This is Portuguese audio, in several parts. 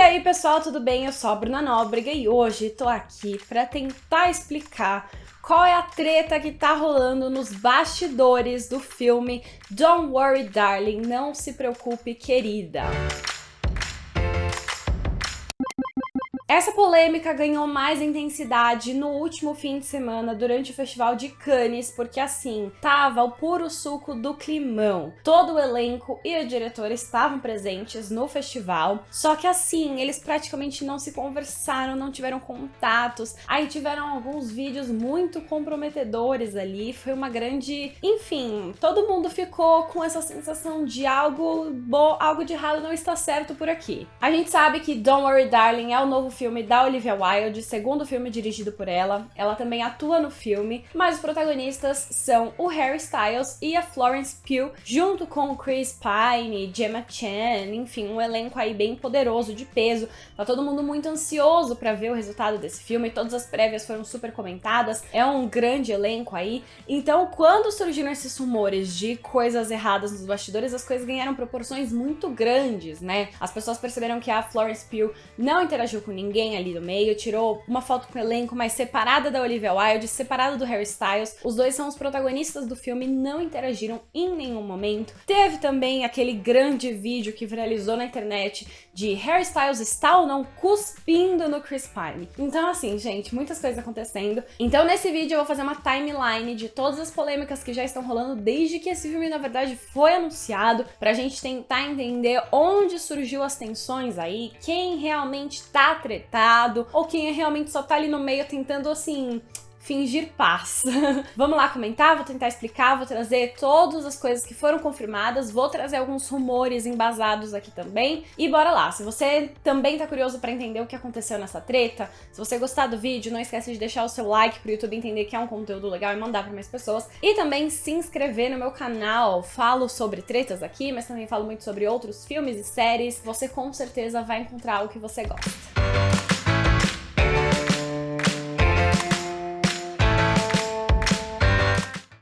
aí pessoal, tudo bem? Eu sou a Bruna Nóbrega e hoje tô aqui pra tentar explicar qual é a treta que tá rolando nos bastidores do filme Don't Worry Darling, Não Se Preocupe Querida. Essa polêmica ganhou mais intensidade no último fim de semana durante o Festival de Cannes, porque assim, tava o puro suco do climão. Todo o elenco e o diretor estavam presentes no festival, só que assim, eles praticamente não se conversaram, não tiveram contatos, aí tiveram alguns vídeos muito comprometedores ali, foi uma grande... Enfim, todo mundo ficou com essa sensação de algo bom, algo de errado não está certo por aqui. A gente sabe que Don't Worry Darling é o novo filme da Olivia Wilde, segundo filme dirigido por ela. Ela também atua no filme, mas os protagonistas são o Harry Styles e a Florence Pugh, junto com o Chris Pine, Gemma Chan, enfim, um elenco aí bem poderoso, de peso. Tá todo mundo muito ansioso pra ver o resultado desse filme, todas as prévias foram super comentadas, é um grande elenco aí. Então, quando surgiram esses rumores de coisas erradas nos bastidores, as coisas ganharam proporções muito grandes, né? As pessoas perceberam que a Florence Pugh não interagiu com ninguém ali no meio, tirou uma foto com o elenco, mas separada da Olivia Wilde, separada do Harry Styles. Os dois são os protagonistas do filme, não interagiram em nenhum momento. Teve também aquele grande vídeo que viralizou na internet de Harry Styles está ou não cuspindo no Chris Pine. Então assim, gente, muitas coisas acontecendo. Então nesse vídeo eu vou fazer uma timeline de todas as polêmicas que já estão rolando desde que esse filme, na verdade, foi anunciado, pra gente tentar entender onde surgiu as tensões aí, quem realmente tá tretado, ou quem realmente só tá ali no meio tentando, assim, fingir paz. Vamos lá comentar, vou tentar explicar, vou trazer todas as coisas que foram confirmadas, vou trazer alguns rumores embasados aqui também, e bora lá. Se você também tá curioso pra entender o que aconteceu nessa treta, se você gostar do vídeo, não esquece de deixar o seu like pro YouTube entender que é um conteúdo legal e mandar pra mais pessoas, e também se inscrever no meu canal. Falo sobre tretas aqui, mas também falo muito sobre outros filmes e séries, você com certeza vai encontrar o que você gosta.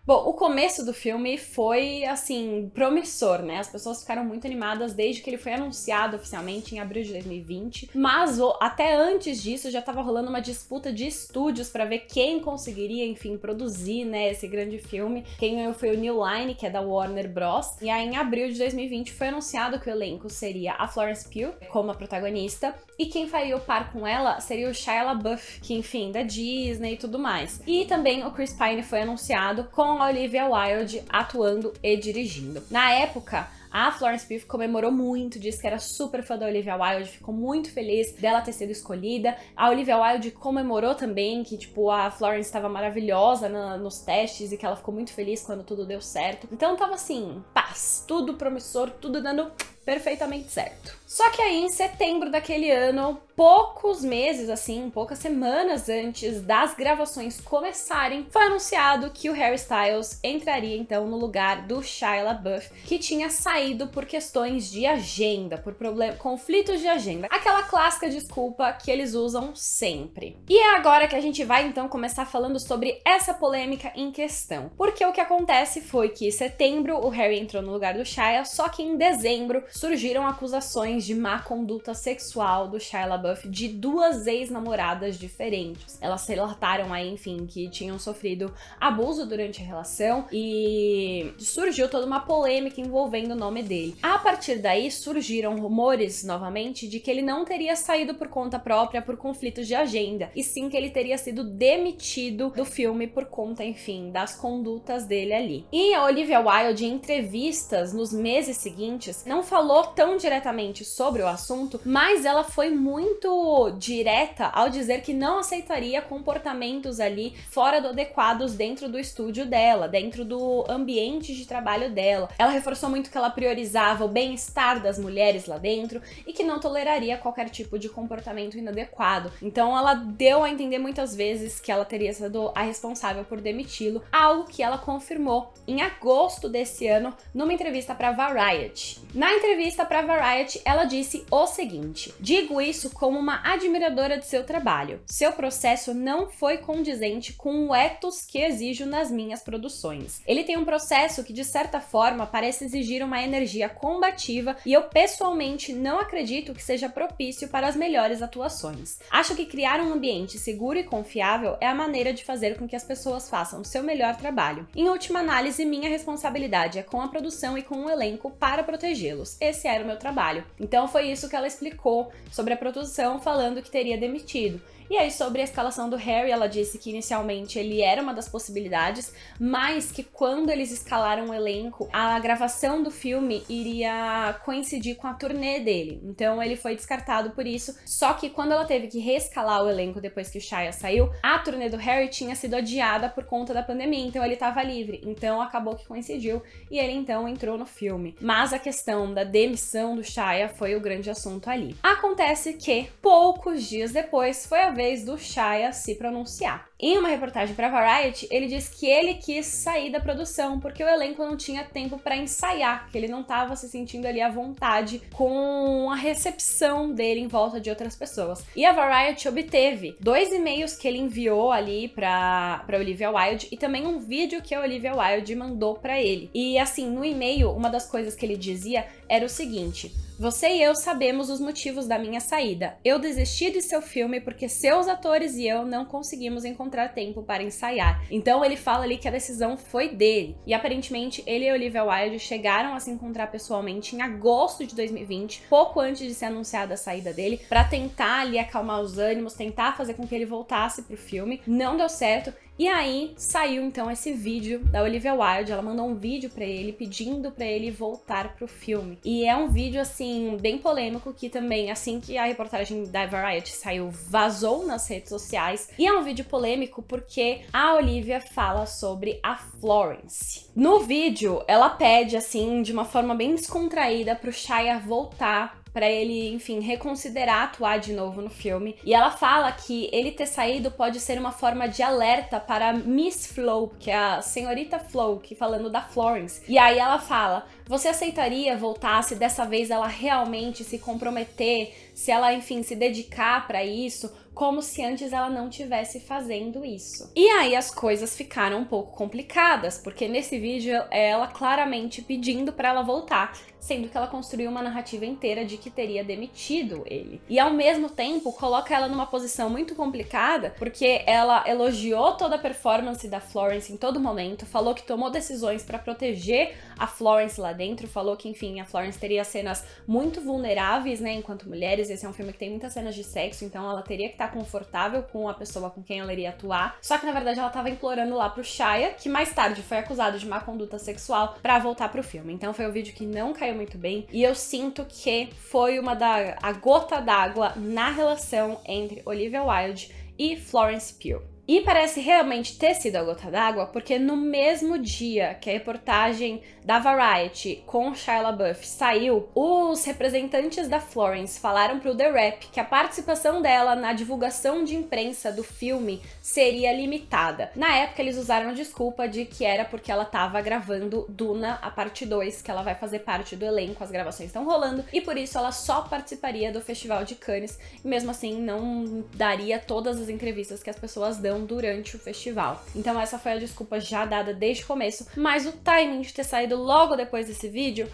Bom, o começo do filme foi, assim, promissor, né? As pessoas ficaram muito animadas desde que ele foi anunciado oficialmente em abril de 2020, mas até antes disso já tava rolando uma disputa de estúdios pra ver quem conseguiria, enfim, produzir, né, esse grande filme. Quem ganhou foi o New Line, que é da Warner Bros. E aí, em abril de 2020, foi anunciado que o elenco seria a Florence Pugh como a protagonista, e quem faria o par com ela seria o Shia LaBeouf, que, enfim, da Disney e tudo mais. E também o Chris Pine foi anunciado com a Olivia Wilde atuando e dirigindo. Na época, a Florence Pugh comemorou muito, disse que era super fã da Olivia Wilde, ficou muito feliz dela ter sido escolhida. A Olivia Wilde comemorou também que, tipo, a Florence estava maravilhosa nos testes e que ela ficou muito feliz quando tudo deu certo. Então tava assim, paz, tudo promissor, tudo dando perfeitamente certo. Só que aí, em setembro daquele ano, poucos meses, assim, poucas semanas antes das gravações começarem, foi anunciado que o Harry Styles entraria, então, no lugar do Shia LaBeouf, que tinha saído por questões de agenda, por conflitos de agenda. Aquela clássica desculpa que eles usam sempre. E é agora que a gente vai, então, começar falando sobre essa polêmica em questão. Porque o que acontece foi que, em setembro, o Harry entrou no lugar do Shia, só que em dezembro surgiram acusações de má conduta sexual do Shia LaBeouf de duas ex-namoradas diferentes. Elas relataram aí, enfim, que tinham sofrido abuso durante a relação e surgiu toda uma polêmica envolvendo o nome dele. A partir daí surgiram rumores novamente de que ele não teria saído por conta própria por conflitos de agenda, e sim que ele teria sido demitido do filme por conta, enfim, das condutas dele ali. E a Olivia Wilde, em entrevistas nos meses seguintes, não falou tão diretamente sobre o assunto, mas ela foi muito direta ao dizer que não aceitaria comportamentos ali fora do adequados dentro do estúdio dela, dentro do ambiente de trabalho dela. Ela reforçou muito que ela priorizava o bem-estar das mulheres lá dentro e que não toleraria qualquer tipo de comportamento inadequado. Então ela deu a entender muitas vezes que ela teria sido a responsável por demiti-lo, algo que ela confirmou em agosto desse ano numa entrevista para Variety. Na entrevista entrevista para Variety, ela disse o seguinte: digo isso como uma admiradora de seu trabalho. Seu processo não foi condizente com o ethos que exijo nas minhas produções. Ele tem um processo que, de certa forma, parece exigir uma energia combativa e eu pessoalmente não acredito que seja propício para as melhores atuações. Acho que criar um ambiente seguro e confiável é a maneira de fazer com que as pessoas façam o seu melhor trabalho. Em última análise, minha responsabilidade é com a produção e com o elenco para protegê-los. Esse era o meu trabalho. Então foi isso que ela explicou sobre a produção, falando que teria demitido. E aí, sobre a escalação do Harry, ela disse que inicialmente ele era uma das possibilidades, mas que quando eles escalaram o elenco, a gravação do filme iria coincidir com a turnê dele. Então ele foi descartado por isso. Só que quando ela teve que reescalar o elenco depois que o Shia saiu, a turnê do Harry tinha sido adiada por conta da pandemia, então ele estava livre. Então acabou que coincidiu e ele então entrou no filme. Mas a questão da demissão do Shia foi o grande assunto ali. Acontece que poucos dias depois foi a vez do Shia se pronunciar. Em uma reportagem para Variety, ele disse que ele quis sair da produção porque o elenco não tinha tempo para ensaiar, que ele não estava se sentindo ali à vontade com a recepção dele em volta de outras pessoas. E a Variety obteve 2 e-mails que ele enviou ali para Olivia Wilde e também um vídeo que a Olivia Wilde mandou para ele. E assim, no e-mail, uma das coisas que ele dizia era o seguinte: você e eu sabemos os motivos da minha saída. Eu desisti de seu filme porque seus atores e eu não conseguimos encontrar tempo para ensaiar. Então ele fala ali que a decisão foi dele. E aparentemente ele e Olivia Wilde chegaram a se encontrar pessoalmente em agosto de 2020, pouco antes de ser anunciada a saída dele, para tentar ali acalmar os ânimos, tentar fazer com que ele voltasse pro filme. Não deu certo. E aí saiu então esse vídeo da Olivia Wilde, ela mandou um vídeo pra ele pedindo pra ele voltar pro filme. E é um vídeo assim bem polêmico que também, assim que a reportagem da Variety saiu, vazou nas redes sociais. E é um vídeo polêmico porque a Olivia fala sobre a Florence. No vídeo, ela pede assim de uma forma bem descontraída pro Shia voltar pra ele, enfim, reconsiderar atuar de novo no filme. E ela fala que ele ter saído pode ser uma forma de alerta para Miss Flo, que é a senhorita Flo, que falando da Florence. E aí ela fala: você aceitaria voltar se dessa vez ela realmente se comprometer, se ela, enfim, se dedicar pra isso, como se antes ela não tivesse fazendo isso. E aí as coisas ficaram um pouco complicadas, porque nesse vídeo é ela claramente pedindo pra ela voltar, sendo que ela construiu uma narrativa inteira de que teria demitido ele. E ao mesmo tempo coloca ela numa posição muito complicada, porque ela elogiou toda a performance da Florence em todo momento, falou que tomou decisões pra proteger a Florence lá dentro, falou que, enfim, a Florence teria cenas muito vulneráveis, né, enquanto mulheres. Esse é um filme que tem muitas cenas de sexo, então ela teria que estar confortável com a pessoa com quem ela iria atuar. Só que na verdade ela tava implorando lá pro Shia, que mais tarde foi acusado de má conduta sexual, pra voltar pro filme. Então foi um vídeo que não caiu muito bem e eu sinto que foi a gota d'água na relação entre Olivia Wilde e Florence Pugh. E parece realmente ter sido a gota d'água, porque no mesmo dia que a reportagem da Variety com Shia LaBeouf saiu, os representantes da Florence falaram pro The Wrap que a participação dela na divulgação de imprensa do filme seria limitada. Na época eles usaram a desculpa de que era porque ela tava gravando Duna, a parte 2, que ela vai fazer parte do elenco, as gravações estão rolando, e por isso ela só participaria do Festival de Cannes, e mesmo assim não daria todas as entrevistas que as pessoas dão durante o festival. Então essa foi a desculpa já dada desde o começo, mas o timing de ter saído logo depois desse vídeo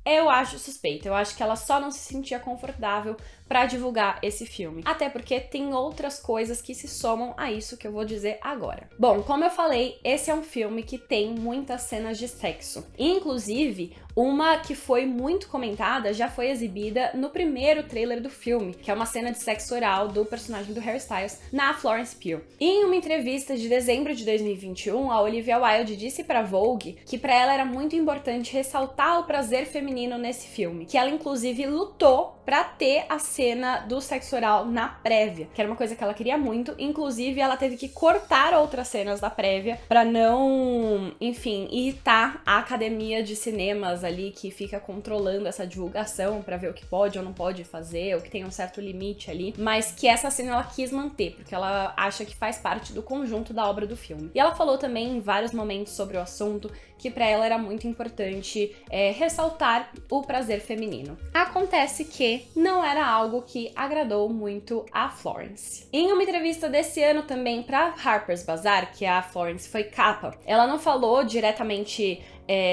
eu acho suspeito. Eu acho que ela só não se sentia confortável pra divulgar esse filme. Até porque tem outras coisas que se somam a isso que eu vou dizer agora. Bom, como eu falei, esse é um filme que tem muitas cenas de sexo. Inclusive, uma que foi muito comentada já foi exibida no primeiro trailer do filme, que é uma cena de sexo oral do personagem do Harry Styles na Florence Pugh. E em uma entrevista de dezembro de 2021, a Olivia Wilde disse pra Vogue que pra ela era muito importante ressaltar o prazer feminino nesse filme, que ela inclusive lutou pra ter a cena do sexo oral na prévia, que era uma coisa que ela queria muito. Inclusive, ela teve que cortar outras cenas da prévia pra não, enfim, irritar a academia de cinemas ali que fica controlando essa divulgação pra ver o que pode ou não pode fazer, ou que tem um certo limite ali, mas que essa cena ela quis manter, porque ela acha que faz parte do conjunto da obra do filme. E ela falou também em vários momentos sobre o assunto que pra ela era muito importante ressaltar o prazer feminino. Acontece que não era algo que agradou muito a Florence. Em uma entrevista desse ano também pra Harper's Bazaar, que a Florence foi capa, ela não falou diretamente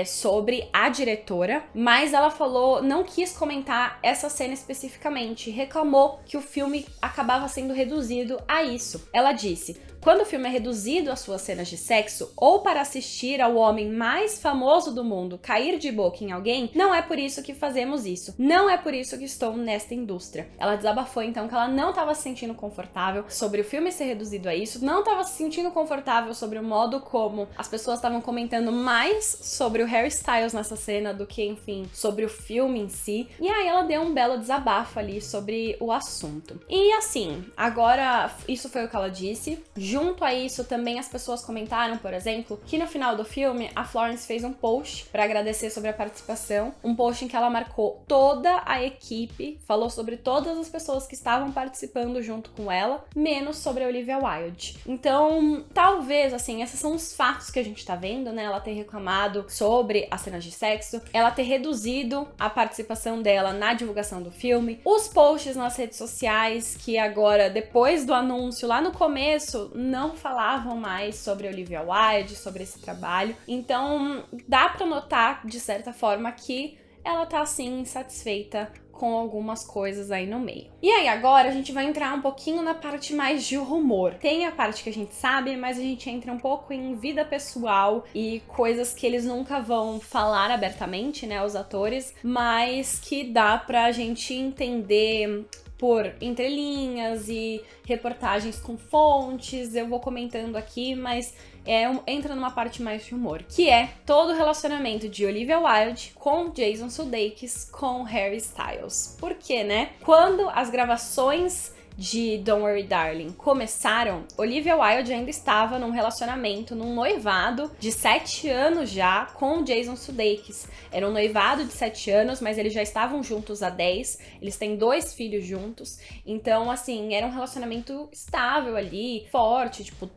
sobre a diretora, mas ela não quis comentar essa cena especificamente, reclamou que o filme acabava sendo reduzido a isso. Ela disse: quando o filme é reduzido às suas cenas de sexo, ou para assistir ao homem mais famoso do mundo cair de boca em alguém, não é por isso que fazemos isso. Não é por isso que estou nesta indústria. Ela desabafou então que ela não estava se sentindo confortável sobre o filme ser reduzido a isso, não estava se sentindo confortável sobre o modo como as pessoas estavam comentando mais sobre o Harry Styles nessa cena do que, enfim, sobre o filme em si. E aí ela deu um belo desabafo ali sobre o assunto. E assim, agora, isso foi o que ela disse. Junto a isso, também as pessoas comentaram, por exemplo, que no final do filme, a Florence fez um post para agradecer sobre a participação, um post em que ela marcou toda a equipe, falou sobre todas as pessoas que estavam participando junto com ela, menos sobre a Olivia Wilde. Então, talvez, assim, esses são os fatos que a gente tá vendo, né? Ela ter reclamado sobre as cenas de sexo, ela ter reduzido a participação dela na divulgação do filme, os posts nas redes sociais, que agora, depois do anúncio, lá no começo, não falavam mais sobre a Olivia Wilde, sobre esse trabalho. Então, dá pra notar, de certa forma, que ela tá, assim, insatisfeita com algumas coisas aí no meio. E aí agora a gente vai entrar um pouquinho na parte mais de rumor. Tem a parte que a gente sabe, mas a gente entra um pouco em vida pessoal e coisas que eles nunca vão falar abertamente, né, os atores, mas que dá pra gente entender por entrelinhas e reportagens com fontes. Eu vou comentando aqui, mas entra numa parte mais de humor, que é todo o relacionamento de Olivia Wilde com Jason Sudeikis com Harry Styles. Por quê, né? Quando as gravações de Don't Worry Darling começaram, Olivia Wilde ainda estava num relacionamento, num noivado de 7 anos já com Jason Sudeikis. Era um noivado de 7 anos, mas eles já estavam juntos há 10, eles têm 2 filhos juntos, então assim, era um relacionamento estável ali, forte, tipo,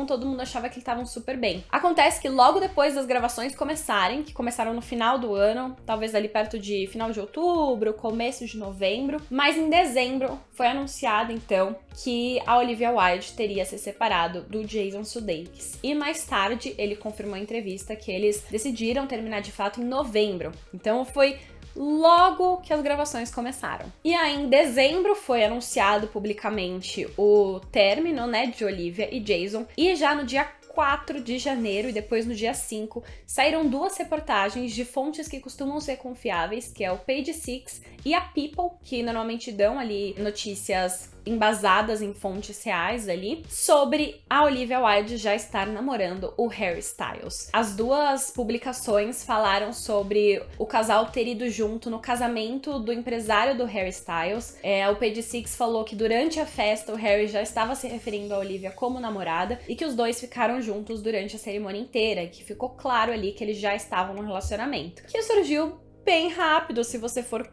todo mundo achava que eles estavam super bem. Acontece que logo depois das gravações começarem, que começaram no final do ano, talvez ali perto de final de outubro, começo de novembro, mas em dezembro foi anunciado então que a Olivia Wilde teria se separado do Jason Sudeikis. E mais tarde ele confirmou em entrevista que eles decidiram terminar de fato em novembro. Então foi logo que as gravações começaram. E aí em dezembro foi anunciado publicamente o término, né, de Olivia e Jason. E já no dia 4 de janeiro e depois no dia 5, saíram 2 reportagens de fontes que costumam ser confiáveis, que é o Page Six e a People, que normalmente dão ali notícias embasadas em fontes reais ali, sobre a Olivia Wilde já estar namorando o Harry Styles. As 2 publicações falaram sobre o casal ter ido junto no casamento do empresário do Harry Styles. O Page Six falou que durante a festa o Harry já estava se referindo a Olivia como namorada e que os dois ficaram juntos durante a cerimônia inteira, e que ficou claro ali que eles já estavam num relacionamento. Que surgiu bem rápido se você for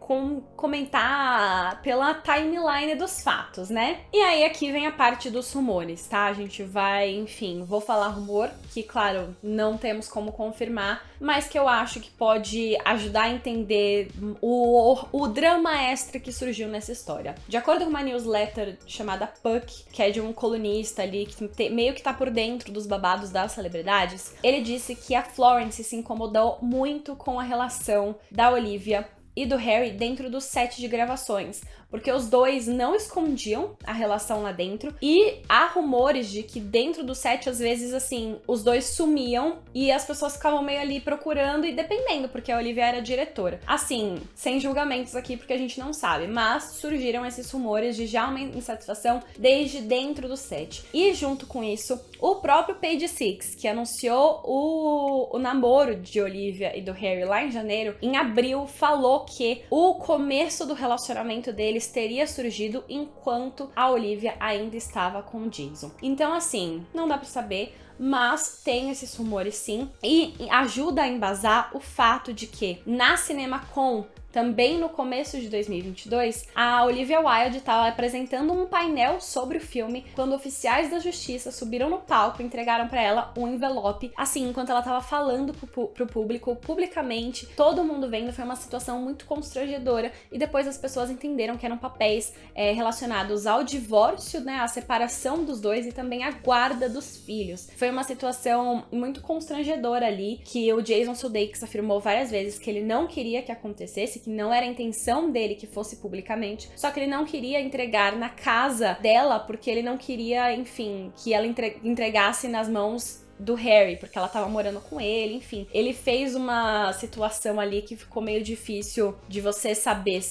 comentar pela timeline dos fatos, né? E aí aqui vem a parte dos rumores, tá? A gente vai, enfim, vou falar rumor, que claro, não temos como confirmar, mas que eu acho que pode ajudar a entender o drama extra que surgiu nessa história. De acordo com uma newsletter chamada Puck, que é de um colunista ali que meio que tá por dentro dos babados das celebridades, ele disse que a Florence se incomodou muito com a relação da Olivia e do Harry dentro do set de gravações, porque os dois não escondiam a relação lá dentro, e há rumores de que dentro do set, às vezes, assim, os dois sumiam e as pessoas ficavam meio ali procurando e dependendo, porque a Olivia era diretora. Assim, sem julgamentos aqui, porque a gente não sabe, mas surgiram esses rumores de já uma insatisfação desde dentro do set. E junto com isso, o próprio Page Six, que anunciou o namoro de Olivia e do Harry lá em janeiro, em abril, falou que o começo do relacionamento deles teria surgido enquanto a Olivia ainda estava com o Jason. Então, assim, não dá pra saber, mas tem esses rumores sim, e ajuda a embasar o fato de que na CinemaCon também no começo de 2022, a Olivia Wilde estava apresentando um painel sobre o filme quando oficiais da justiça subiram no palco e entregaram para ela um envelope, assim, enquanto ela estava falando pro público, publicamente, todo mundo vendo. Foi uma situação muito constrangedora e depois as pessoas entenderam que eram papéis relacionados ao divórcio, né, à separação dos dois e também à guarda dos filhos. Foi uma situação muito constrangedora ali, que o Jason Sudeikis afirmou várias vezes que ele não queria que acontecesse, que não era a intenção dele que fosse publicamente, só que ele não queria entregar na casa dela, porque ele não queria, enfim, que ela entregasse nas mãos do Harry, porque ela tava morando com ele, enfim. Ele fez uma situação ali que ficou meio difícil de você saber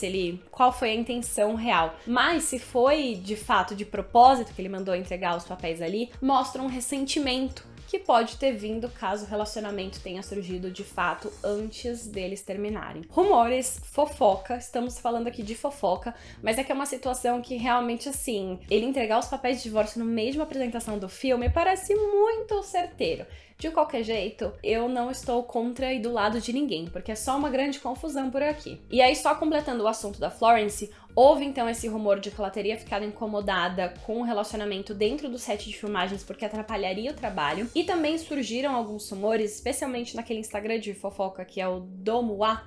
qual foi a intenção real. Mas se foi de fato de propósito que ele mandou entregar os papéis ali, mostra um ressentimento que pode ter vindo caso o relacionamento tenha surgido de fato antes deles terminarem. Rumores, fofoca, estamos falando aqui de fofoca, mas é que é uma situação que realmente, assim, ele entregar os papéis de divórcio no meio de uma apresentação do filme parece muito certeiro. De qualquer jeito, eu não estou contra e do lado de ninguém, porque é só uma grande confusão por aqui. E aí, só completando o assunto da Florence, houve então esse rumor de que ela teria ficado incomodada com o relacionamento dentro do set de filmagens porque atrapalharia o trabalho. E também surgiram alguns rumores, especialmente naquele Instagram de fofoca que é o Doxmois,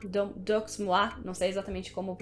não sei exatamente como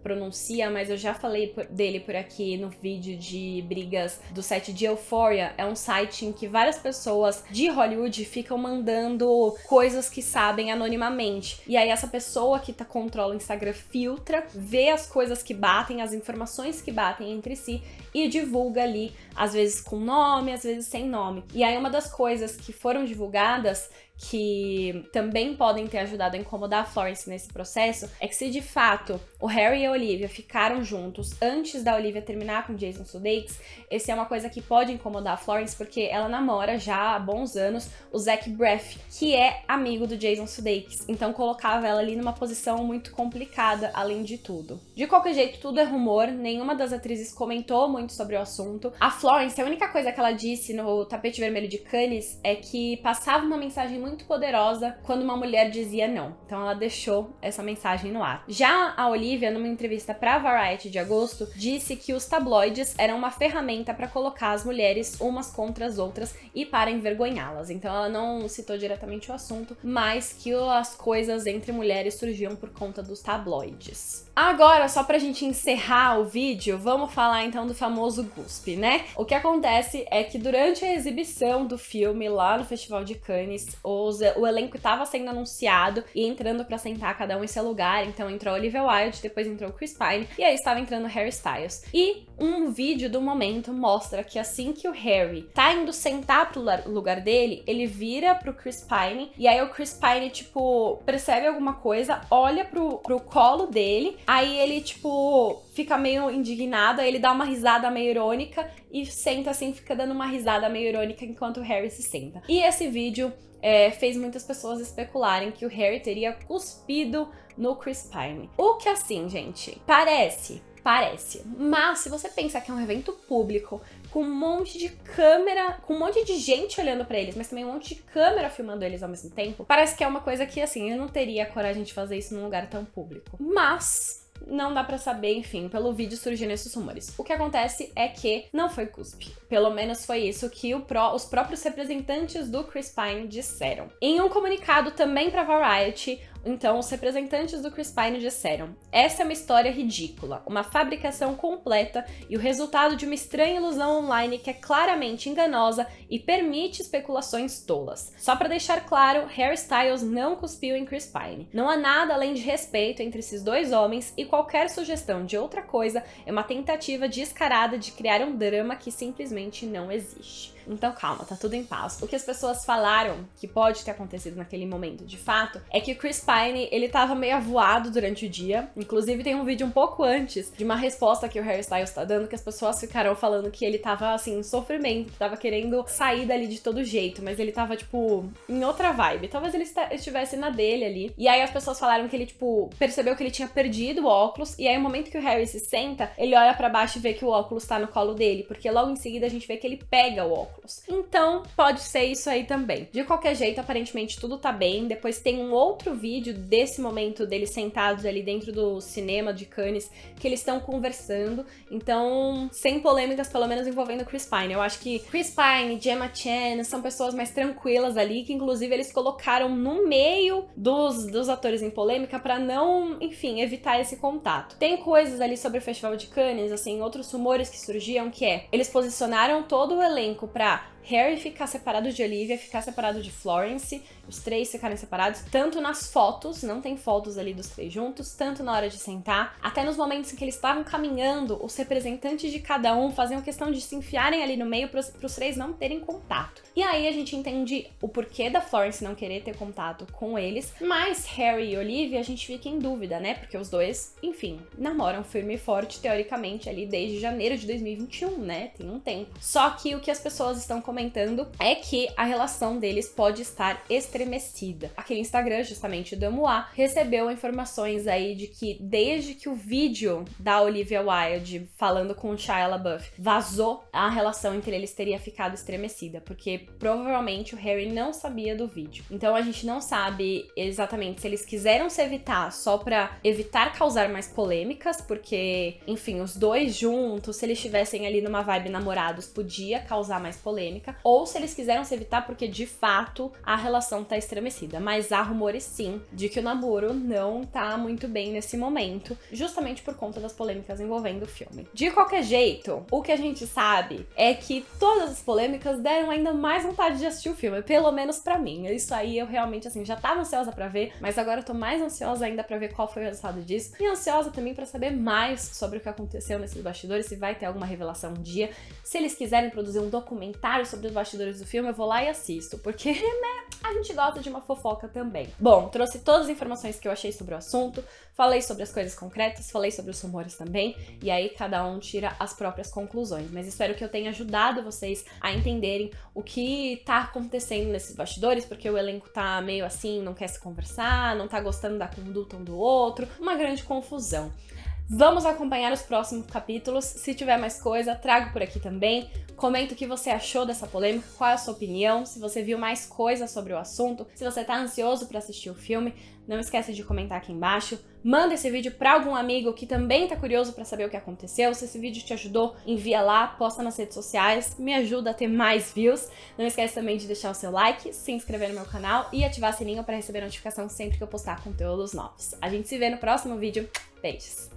pronuncia, mas eu já falei dele por aqui no vídeo de brigas do set de Euphoria. É um site em que várias pessoas de Hollywood ficam mandando coisas que sabem anonimamente. E aí essa pessoa que controla o Instagram filtra, vê as coisas que batem, as informações que batem entre si e divulga ali, às vezes com nome, às vezes sem nome. E aí uma das coisas que foram divulgadas que também podem ter ajudado a incomodar a Florence nesse processo é que se de fato o Harry e a Olivia ficaram juntos antes da Olivia terminar com Jason Sudeikis, esse é uma coisa que pode incomodar a Florence porque ela namora já há bons anos o Zach Braff, que é amigo do Jason Sudeikis, então colocava ela ali numa posição muito complicada, além de tudo. De qualquer jeito, tudo é rumor, nenhuma das atrizes comentou muito sobre o assunto. A Florence, a única coisa que ela disse no tapete vermelho de Cannes é que passava uma mensagem muito poderosa quando uma mulher dizia não. Então ela deixou essa mensagem no ar. Já a Olivia, numa entrevista pra Variety de agosto, disse que os tabloides eram uma ferramenta para colocar as mulheres umas contra as outras e para envergonhá-las. Então ela não citou diretamente o assunto, mas que as coisas entre mulheres surgiam por conta dos tabloides. Agora, só pra gente encerrar o vídeo, vamos falar então do famoso GUSP, né? O que acontece é que durante a exibição do filme lá no Festival de Cannes, o elenco estava sendo anunciado e entrando pra sentar cada um em seu lugar. Então entrou a Olivia Wilde, depois entrou o Chris Pine e aí estava entrando o Harry Styles. E um vídeo do momento mostra que assim que o Harry tá indo sentar pro lugar dele, ele vira pro Chris Pine e aí o Chris Pine, tipo, percebe alguma coisa, olha pro colo dele, aí ele, tipo, fica meio indignado, aí ele dá uma risada meio irônica e senta assim, fica dando uma risada meio irônica enquanto o Harry se senta. E esse vídeo fez muitas pessoas especularem que o Harry teria cuspido no Chris Pine. O que, assim, gente, parece. Mas se você pensar que é um evento público, com um monte de câmera, com um monte de gente olhando pra eles, mas também um monte de câmera filmando eles ao mesmo tempo, parece que é uma coisa que, assim, eu não teria coragem de fazer isso num lugar tão público. Mas não dá pra saber, enfim, pelo vídeo surgindo esses rumores. O que acontece é que não foi cuspe. Pelo menos foi isso que os próprios representantes do Chris Pine disseram. Em um comunicado também pra Variety, então, os representantes do Chris Pine disseram: essa é uma história ridícula, uma fabricação completa e o resultado de uma estranha ilusão online que é claramente enganosa e permite especulações tolas. Só pra deixar claro, Harry Styles não cuspiu em Chris Pine. Não há nada além de respeito entre esses dois homens e qualquer sugestão de outra coisa é uma tentativa descarada de criar um drama que simplesmente não existe. Então calma, tá tudo em paz. O que as pessoas falaram que pode ter acontecido naquele momento, de fato, é que o Chris Pine, ele tava meio avoado durante o dia. Inclusive tem um vídeo um pouco antes de uma resposta que o Harry Styles tá dando, que as pessoas ficaram falando que ele tava, assim, em sofrimento, que tava querendo sair dali de todo jeito, mas ele tava, tipo, em outra vibe. Talvez ele estivesse na dele ali. E aí as pessoas falaram que ele, tipo, percebeu que ele tinha perdido o óculos, e aí no momento que o Harry se senta, ele olha pra baixo e vê que o óculos tá no colo dele, porque logo em seguida a gente vê que ele pega o óculos. Então, pode ser isso aí também. De qualquer jeito, aparentemente tudo tá bem. Depois tem um outro vídeo vídeo desse momento deles sentados ali dentro do cinema de Cannes, que eles estão conversando. Então, sem polêmicas, pelo menos envolvendo Chris Pine. Eu acho que Chris Pine, Gemma Chan são pessoas mais tranquilas ali, que inclusive eles colocaram no meio dos atores em polêmica pra não, enfim, evitar esse contato. Tem coisas ali sobre o Festival de Cannes, assim, outros rumores que surgiam, que eles posicionaram todo o elenco pra Harry ficar separado de Olivia, ficar separado de Florence, os três ficarem separados, tanto nas fotos, não tem fotos ali dos três juntos, tanto na hora de sentar, até nos momentos em que eles estavam caminhando, os representantes de cada um faziam questão de se enfiarem ali no meio pros três não terem contato. E aí a gente entende o porquê da Florence não querer ter contato com eles, mas Harry e Olivia a gente fica em dúvida, né? Porque os dois, enfim, namoram firme e forte, teoricamente, ali desde janeiro de 2021, né? Tem um tempo. Só que o que as pessoas estão comentando é que a relação deles pode estar estremecida. Aquele Instagram, justamente do Amoa, recebeu informações aí de que desde que o vídeo da Olivia Wilde falando com o Shia LaBeouf vazou, a relação entre eles teria ficado estremecida, porque provavelmente o Harry não sabia do vídeo. Então a gente não sabe exatamente se eles quiseram se evitar só pra evitar causar mais polêmicas, porque, enfim, os dois juntos, se eles estivessem ali numa vibe namorados, podia causar mais polêmica, ou se eles quiseram se evitar porque, de fato, a relação tá estremecida. Mas há rumores, sim, de que o namoro não tá muito bem nesse momento, justamente por conta das polêmicas envolvendo o filme. De qualquer jeito, o que a gente sabe é que todas as polêmicas deram ainda mais vontade de assistir o filme, pelo menos pra mim. Isso aí eu realmente, assim, já tava ansiosa pra ver, mas agora eu tô mais ansiosa ainda pra ver qual foi o resultado disso, e ansiosa também pra saber mais sobre o que aconteceu nesses bastidores, se vai ter alguma revelação um dia. Se eles quiserem produzir um documentário sobre os bastidores do filme, eu vou lá e assisto, porque, né, a gente gosta de uma fofoca também. Bom, trouxe todas as informações que eu achei sobre o assunto, falei sobre as coisas concretas, falei sobre os rumores também, e aí cada um tira as próprias conclusões. Mas espero que eu tenha ajudado vocês a entenderem o que tá acontecendo nesses bastidores, porque o elenco tá meio assim, não quer se conversar, não tá gostando da conduta um do outro, uma grande confusão. Vamos acompanhar os próximos capítulos. Se tiver mais coisa, trago por aqui também. Comenta o que você achou dessa polêmica, qual é a sua opinião, se você viu mais coisa sobre o assunto, se você tá ansioso pra assistir o filme, não esquece de comentar aqui embaixo. Manda esse vídeo pra algum amigo que também tá curioso pra saber o que aconteceu. Se esse vídeo te ajudou, envia lá, posta nas redes sociais, me ajuda a ter mais views. Não esquece também de deixar o seu like, se inscrever no meu canal e ativar o sininho pra receber notificação sempre que eu postar conteúdos novos. A gente se vê no próximo vídeo. Beijos!